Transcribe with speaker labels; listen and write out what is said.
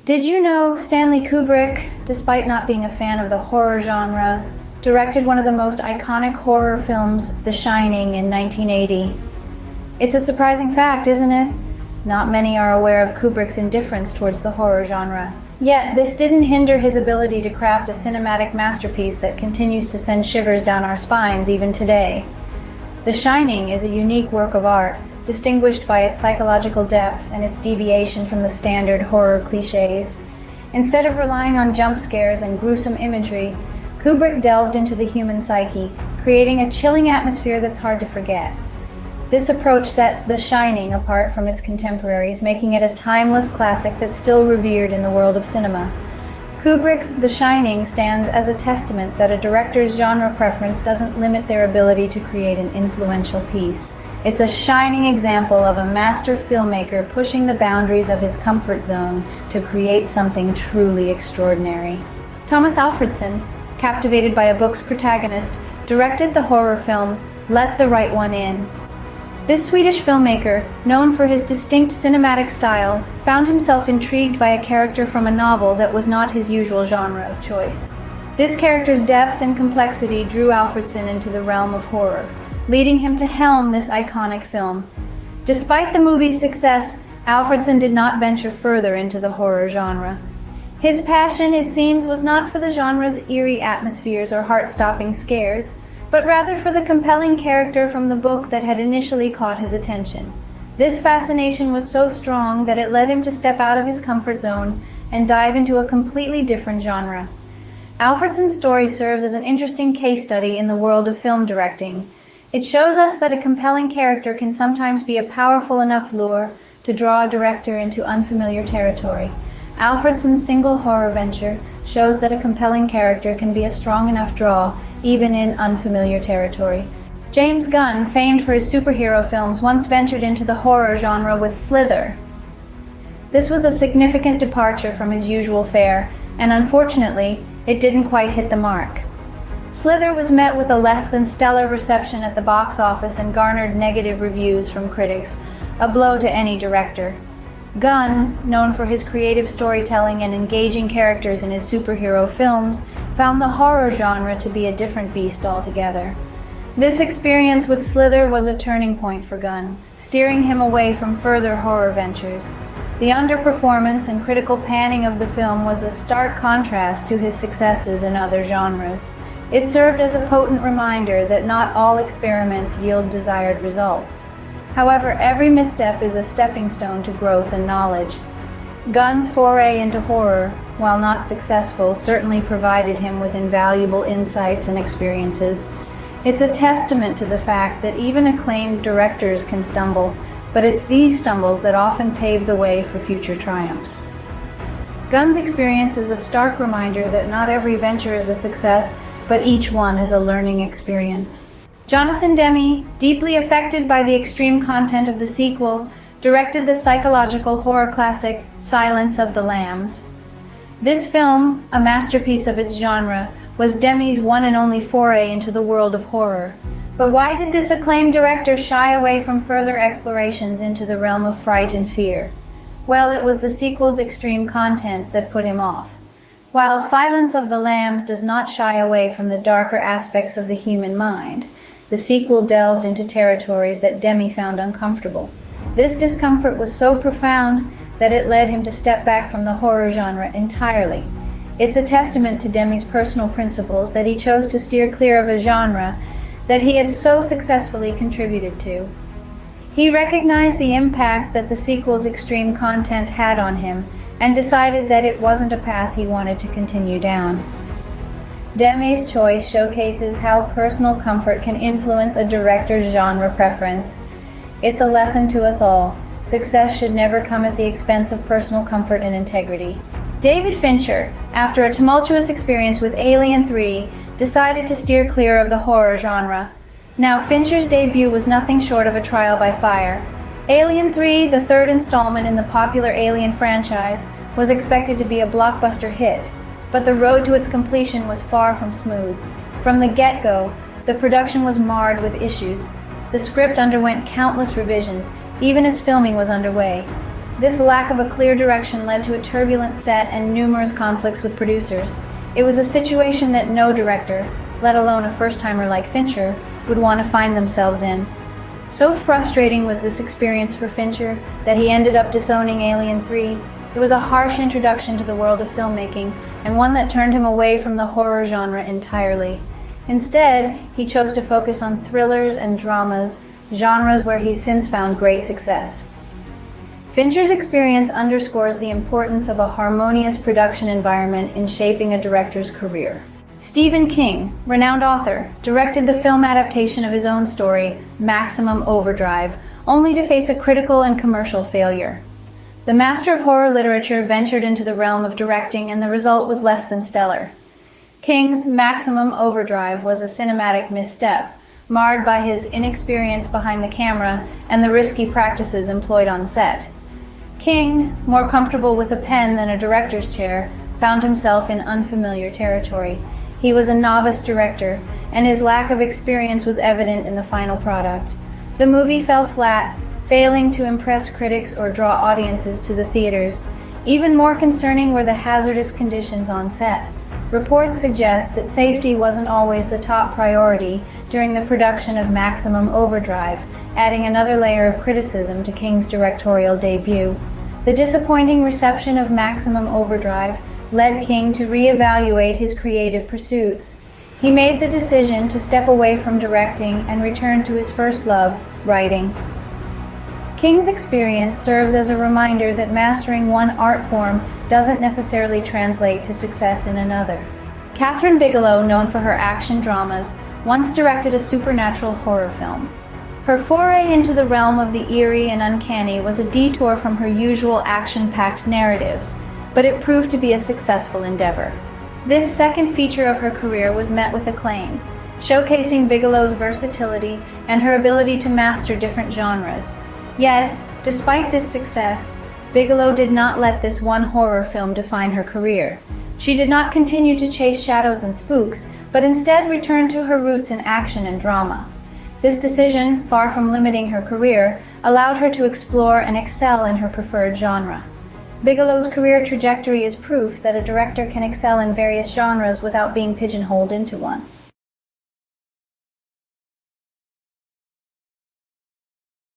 Speaker 1: Did you know Stanley Kubrick, despite not being a fan of the horror genre, directed one of the most iconic horror films, The Shining, in 1980? It's a surprising fact, isn't it? Not many are aware of Kubrick's indifference towards the horror genre. Yet, this didn't hinder his ability to craft a cinematic masterpiece that continues to send shivers down our spines even today. The Shining is a unique work of art, distinguished by its psychological depth and its deviation from the standard horror cliches. Instead of relying on jump scares and gruesome imagery, Kubrick delved into the human psyche, creating a chilling atmosphere that's hard to forget. This approach set The Shining apart from its contemporaries, making it a timeless classic that's still revered in the world of cinema. Kubrick's The Shining stands as a testament that a director's genre preference doesn't limit their ability to create an influential piece. It's a shining example of a master filmmaker pushing the boundaries of his comfort zone to create something truly extraordinary. Thomas Alfredson, captivated by a book's protagonist, directed the horror film Let the Right One In. This Swedish filmmaker, known for his distinct cinematic style, found himself intrigued by a character from a novel that was not his usual genre of choice. This character's depth and complexity drew Alfredson into the realm of horror, leading him to helm this iconic film. Despite the movie's success, Alfredson did not venture further into the horror genre. His passion, it seems, was not for the genre's eerie atmospheres or heart-stopping scares, but rather for the compelling character from the book that had initially caught his attention. This fascination was so strong that it led him to step out of his comfort zone and dive into a completely different genre. Alfredson's story serves as an interesting case study in the world of film directing. It shows us that a compelling character can sometimes be a powerful enough lure to draw a director into unfamiliar territory. Alfredson's single horror venture shows that a compelling character can be a strong enough draw, even in unfamiliar territory. James Gunn, famed for his superhero films, once ventured into the horror genre with Slither. This was a significant departure from his usual fare, and unfortunately, it didn't quite hit the mark. Slither was met with a less than stellar reception at the box office and garnered negative reviews from critics, a blow to any director. Gunn, known for his creative storytelling and engaging characters in his superhero films, found the horror genre to be a different beast altogether. This experience with Slither was a turning point for Gunn, steering him away from further horror ventures. The underperformance and critical panning of the film was a stark contrast to his successes in other genres. It served as a potent reminder that not all experiments yield desired results. However, every misstep is a stepping stone to growth and knowledge. Gunn's foray into horror, while not successful, certainly provided him with invaluable insights and experiences. It's a testament to the fact that even acclaimed directors can stumble, but it's these stumbles that often pave the way for future triumphs. Gunn's experience is a stark reminder that not every venture is a success, but each one is a learning experience. Jonathan Demme, deeply affected by the extreme content of the sequel, directed the psychological horror classic Silence of the Lambs. This film, a masterpiece of its genre, was Demme's one and only foray into the world of horror. But why did this acclaimed director shy away from further explorations into the realm of fright and fear? Well, it was the sequel's extreme content that put him off. While Silence of the Lambs does not shy away from the darker aspects of the human mind, the sequel delved into territories that Demme found uncomfortable. This discomfort was so profound that it led him to step back from the horror genre entirely. It's a testament to Demme's personal principles that he chose to steer clear of a genre that he had so successfully contributed to. He recognized the impact that the sequel's extreme content had on him and decided that it wasn't a path he wanted to continue down. Demme's choice showcases how personal comfort can influence a director's genre preference. It's a lesson to us all. Success should never come at the expense of personal comfort and integrity. David Fincher, after a tumultuous experience with Alien 3, decided to steer clear of the horror genre. Now, Fincher's debut was nothing short of a trial by fire. Alien 3, the third installment in the popular Alien franchise, was expected to be a blockbuster hit, but the road to its completion was far from smooth. From the get-go, the production was marred with issues. The script underwent countless revisions, even as filming was underway. This lack of a clear direction led to a turbulent set and numerous conflicts with producers. It was a situation that no director, let alone a first-timer like Fincher, would want to find themselves in. So frustrating was this experience for Fincher that he ended up disowning Alien 3. It was a harsh introduction to the world of filmmaking, and one that turned him away from the horror genre entirely. Instead, he chose to focus on thrillers and dramas, genres where he's since found great success. Fincher's experience underscores the importance of a harmonious production environment in shaping a director's career. Stephen King, renowned author, directed the film adaptation of his own story, Maximum Overdrive, only to face a critical and commercial failure. The master of horror literature ventured into the realm of directing, and the result was less than stellar. King's Maximum Overdrive was a cinematic misstep, marred by his inexperience behind the camera and the risky practices employed on set. King, more comfortable with a pen than a director's chair, found himself in unfamiliar territory. He was a novice director, and his lack of experience was evident in the final product. The movie fell flat, failing to impress critics or draw audiences to the theaters. Even more concerning were the hazardous conditions on set. Reports suggest that safety wasn't always the top priority during the production of Maximum Overdrive, adding another layer of criticism to King's directorial debut. The disappointing reception of Maximum Overdrive led King to reevaluate his creative pursuits. He made the decision to step away from directing and return to his first love, writing. King's experience serves as a reminder that mastering one art form doesn't necessarily translate to success in another. Kathryn Bigelow, known for her action dramas, once directed a supernatural horror film. Her foray into the realm of the eerie and uncanny was a detour from her usual action-packed narratives, but it proved to be a successful endeavor. This second feature of her career was met with acclaim, showcasing Bigelow's versatility and her ability to master different genres. Yet, despite this success, Bigelow did not let this one horror film define her career. She did not continue to chase shadows and spooks, but instead returned to her roots in action and drama. This decision, far from limiting her career, allowed her to explore and excel in her preferred genre. Bigelow's career trajectory is proof that a director can excel in various genres without being pigeonholed into one.